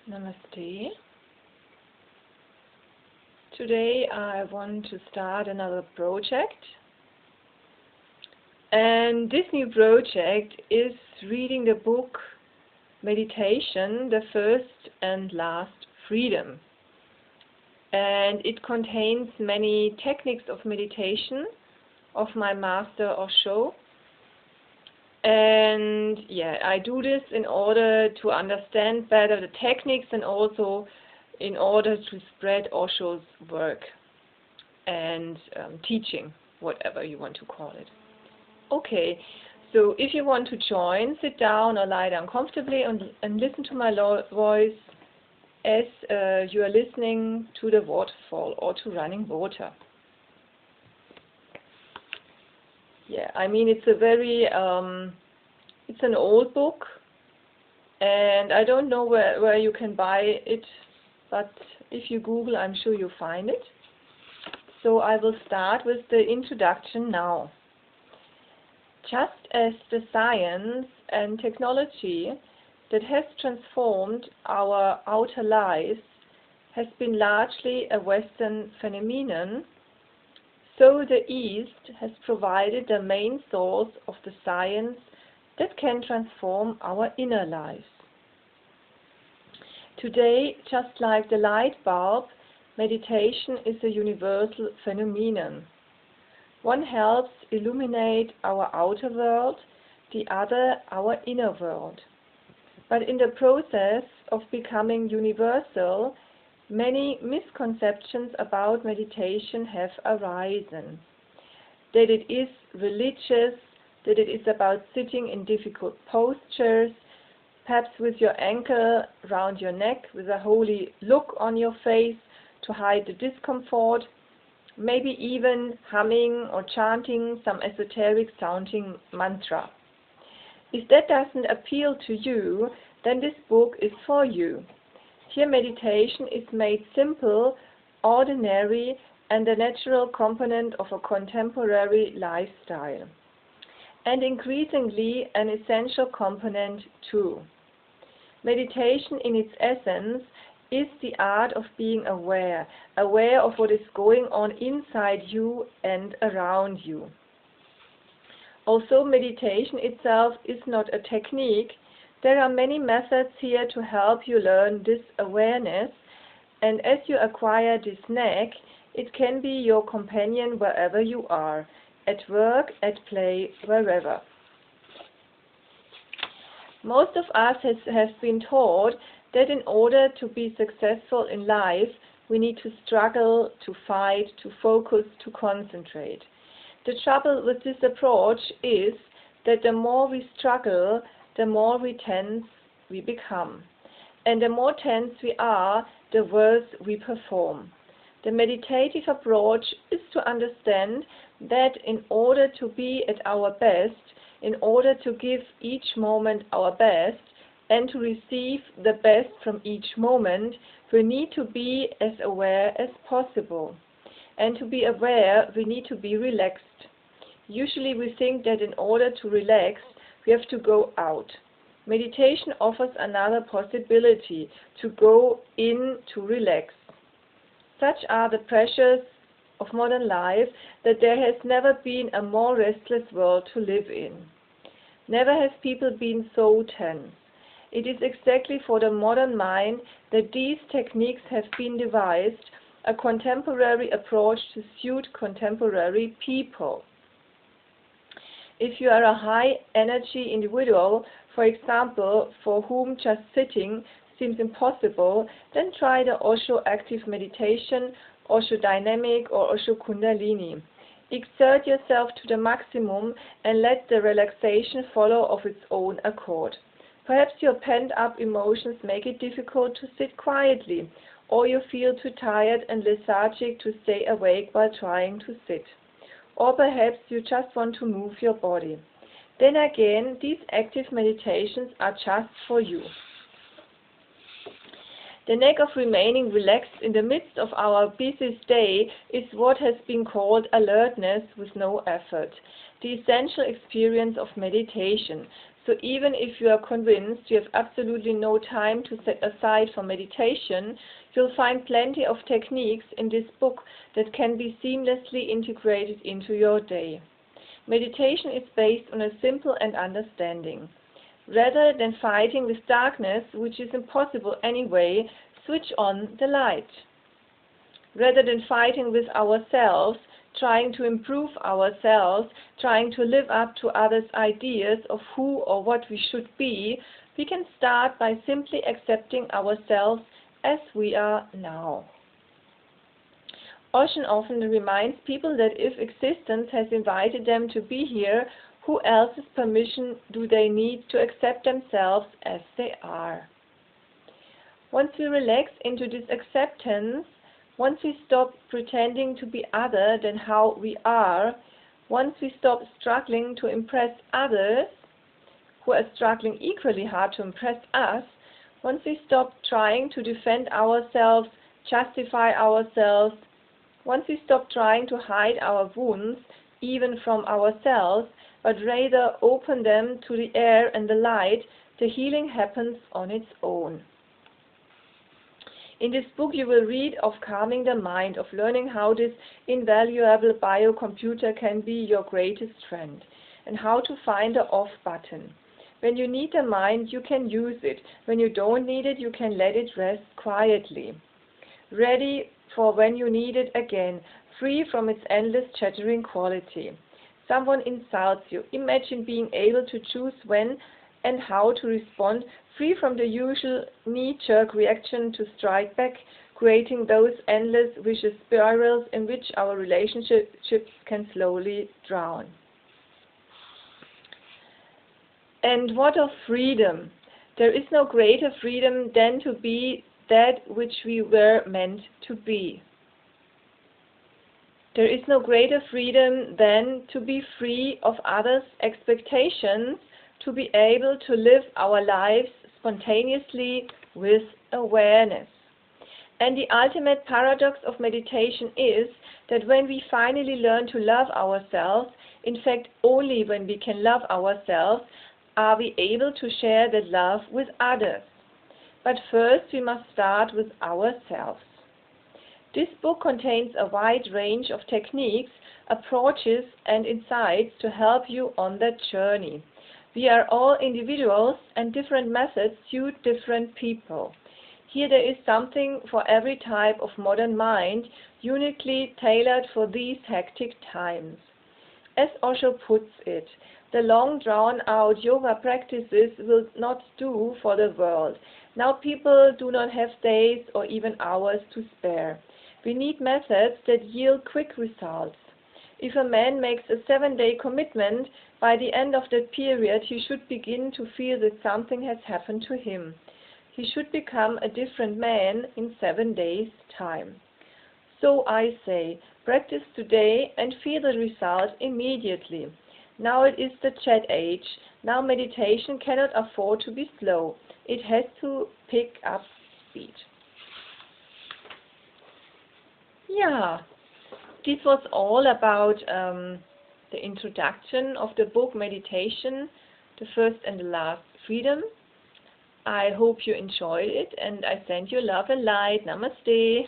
Namaste. Today I want to start another project, and this new project is reading the book Meditation, the First and Last Freedom, and it contains many techniques of meditation of my master Osho. And I do this in order to understand better the techniques and also in order to spread Osho's work and teaching, whatever you want to call it. Okay, so if you want to join, sit down or lie down comfortably and listen to my voice as you are listening to the waterfall or to running water. Yeah, I mean, it's a very, it's an old book, and I don't know where you can buy it, but if you Google, I'm sure you'll find it. So I will start with the introduction now. Just as the science and technology that has transformed our outer lives has been largely a Western phenomenon, so the East has provided the main source of the science that can transform our inner lives. Today, just like the light bulb, meditation is a universal phenomenon. One helps illuminate our outer world, the other our inner world. But in the process of becoming universal, many misconceptions about meditation have arisen. That it is religious, that it is about sitting in difficult postures, perhaps with your ankle round your neck, with a holy look on your face to hide the discomfort, maybe even humming or chanting some esoteric sounding mantra. If that doesn't appeal to you, then this book is for you. Here meditation is made simple, ordinary, and a natural component of a contemporary lifestyle, and increasingly an essential component too. Meditation in its essence is the art of being aware of what is going on inside you and around you. Also, meditation itself is not a technique. There are many methods here to help you learn this awareness, and as you acquire this knack, it can be your companion wherever you are, at work, at play, wherever. Most of us have been taught that in order to be successful in life, we need to struggle, to fight, to focus, to concentrate. The trouble with this approach is that the more we struggle, the more tense we become. And the more tense we are, the worse we perform. The meditative approach is to understand that in order to be at our best, in order to give each moment our best, and to receive the best from each moment, we need to be as aware as possible. And to be aware, we need to be relaxed. Usually we think that in order to relax, we have to go out. Meditation offers another possibility, to go in, to relax. Such are the pressures of modern life that there has never been a more restless world to live in. Never have people been so tense. It is exactly for the modern mind that these techniques have been devised, a contemporary approach to suit contemporary people. If you are a high-energy individual, for example, for whom just sitting seems impossible, then try the Osho active meditation, Osho dynamic, or Osho kundalini. Exert yourself to the maximum and let the relaxation follow of its own accord. Perhaps your pent-up emotions make it difficult to sit quietly, or you feel too tired and lethargic to stay awake while trying to sit. Or perhaps you just want to move your body. Then again, these active meditations are just for you. The knack of remaining relaxed in the midst of our busiest day is what has been called alertness with no effort, the essential experience of meditation. So even if you are convinced you have absolutely no time to set aside for meditation, you'll find plenty of techniques in this book that can be seamlessly integrated into your day. Meditation is based on a simple understanding. Rather than fighting with darkness, which is impossible anyway, switch on the light. Rather than fighting with ourselves, trying to improve ourselves, trying to live up to others' ideas of who or what we should be, we can start by simply accepting ourselves as we are now. Osho often reminds people that if existence has invited them to be here, who else's permission do they need to accept themselves as they are? Once we relax into this acceptance, once we stop pretending to be other than how we are, once we stop struggling to impress others, who are struggling equally hard to impress us, once we stop trying to defend ourselves, justify ourselves, once we stop trying to hide our wounds, even from ourselves, but rather open them to the air and the light, the healing happens on its own. In this book you will read of calming the mind, of learning how this invaluable biocomputer can be your greatest friend, and how to find the off button. When you need the mind, you can use it. When you don't need it, you can let it rest quietly. Ready for when you need it again, free from its endless chattering quality. Someone insults you. Imagine being able to choose when and how to respond, free from the usual knee-jerk reaction to strike back, creating those endless vicious spirals in which our relationships can slowly drown. And what of freedom? There is no greater freedom than to be that which we were meant to be. There is no greater freedom than to be free of others' expectations, to be able to live our lives spontaneously with awareness. And the ultimate paradox of meditation is that when we finally learn to love ourselves, in fact only when we can love ourselves, are we able to share that love with others. But first we must start with ourselves. This book contains a wide range of techniques, approaches and insights to help you on that journey. We are all individuals and different methods suit different people. Here there is something for every type of modern mind, uniquely tailored for these hectic times. As Osho puts it, the long drawn-out yoga practices will not do for the world. Now people do not have days or even hours to spare. We need methods that yield quick results. If a man makes a 7-day commitment, by the end of that period he should begin to feel that something has happened to him. He should become a different man in 7 days' time. So I say, practice today and feel the result immediately. Now it is the chat age. Now meditation cannot afford to be slow. It has to pick up speed. Yeah, this was all about the introduction of the book Meditation, the First and the Last Freedom. I hope you enjoyed it and I send you love and light. Namaste.